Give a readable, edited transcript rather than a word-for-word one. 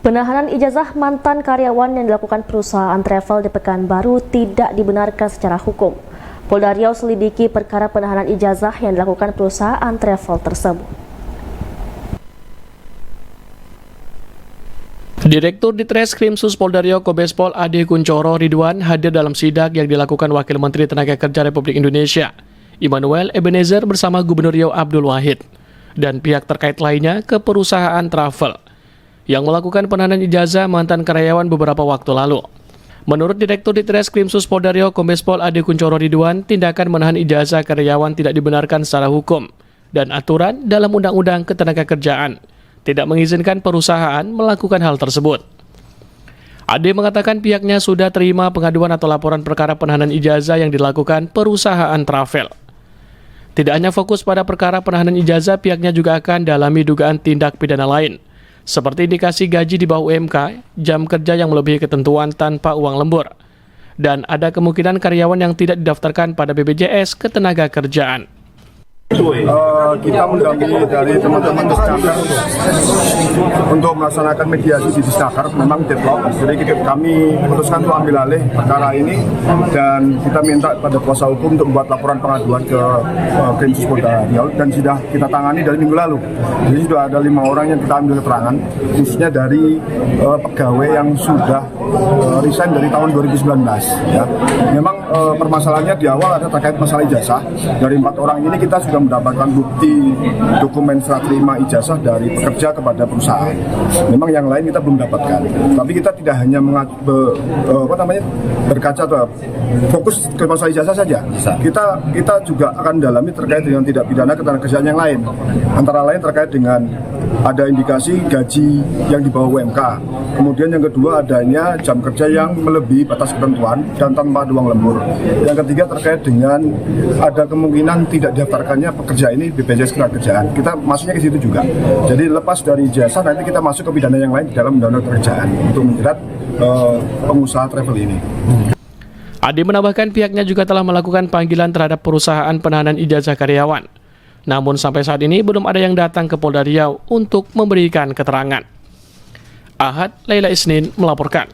Penahanan ijazah mantan karyawan yang dilakukan perusahaan travel di Pekanbaru tidak dibenarkan secara hukum. Polda Riau selidiki perkara penahanan ijazah yang dilakukan perusahaan travel tersebut. Direktur Ditreskrimsus Polda Riau Kombespol Ade Kuncoro Ridwan hadir dalam sidak yang dilakukan Wakil Menteri Tenaga Kerja Republik Indonesia, Immanuel Ebenezer bersama Gubernur Riau Abdul Wahid, dan pihak terkait lainnya ke perusahaan travel yang melakukan penahanan ijazah mantan karyawan beberapa waktu lalu. Menurut Direktur Ditreskrimsus Polda Riau Kombespol Ade Kuncoro Ridwan, tindakan menahan ijazah karyawan tidak dibenarkan secara hukum dan aturan dalam Undang-Undang Ketenagakerjaan tidak mengizinkan perusahaan melakukan hal tersebut. Ade mengatakan pihaknya sudah terima pengaduan atau laporan perkara penahanan ijazah yang dilakukan perusahaan travel. Tidak hanya fokus pada perkara penahanan ijazah, pihaknya juga akan dalami dugaan tindak pidana lain, seperti indikasi gaji di bawah UMK, jam kerja yang melebihi ketentuan tanpa uang lembur, dan ada kemungkinan karyawan yang tidak didaftarkan pada BPJS Ketenagakerjaan. Kita mendampingi dari teman-teman Disnaker untuk melaksanakan mediasi di Disnaker, memang deadlock. Jadi kami memutuskan untuk ambil alih perkara ini dan kita minta pada kuasa hukum untuk membuat laporan pengaduan ke Krimsus Polda Riau dan sudah kita tangani dari minggu lalu. Jadi sudah ada 5 orang yang kita ambil keterangan, khususnya dari pegawai yang sudah resign dari tahun 2019. Ya. Memang permasalahannya di awal ada terkait masalah ijazah. Dari 4 orang ini kita sudah mendapatkan bukti dokumen serah terima ijazah dari pekerja kepada perusahaan. Memang yang lain kita belum dapatkan. Tapi kita tidak hanya berkaca atau fokus ke masalah ijazah saja. Kita juga akan dalami terkait dengan tindak pidana ketenagakerjaan yang lain. Antara lain terkait dengan ada indikasi gaji yang di bawah UMK. Kemudian yang kedua adanya jam kerja yang melebihi batas ketentuan dan tanpa uang lembur. Yang ketiga terkait dengan ada kemungkinan tidak didaftarkannya pekerja ini BPJS Ketenagakerjaan. Kita masuknya ke situ juga. Jadi lepas dari ijazah nanti kita masuk ke pidana yang lain di dalam Undang-Undang Pekerjaan untuk menjerat pengusaha travel ini. Ade menambahkan pihaknya juga telah melakukan panggilan terhadap perusahaan penahanan ijazah karyawan. Namun sampai saat ini belum ada yang datang ke Polda Riau untuk memberikan keterangan. Ahad Laila Isnin melaporkan.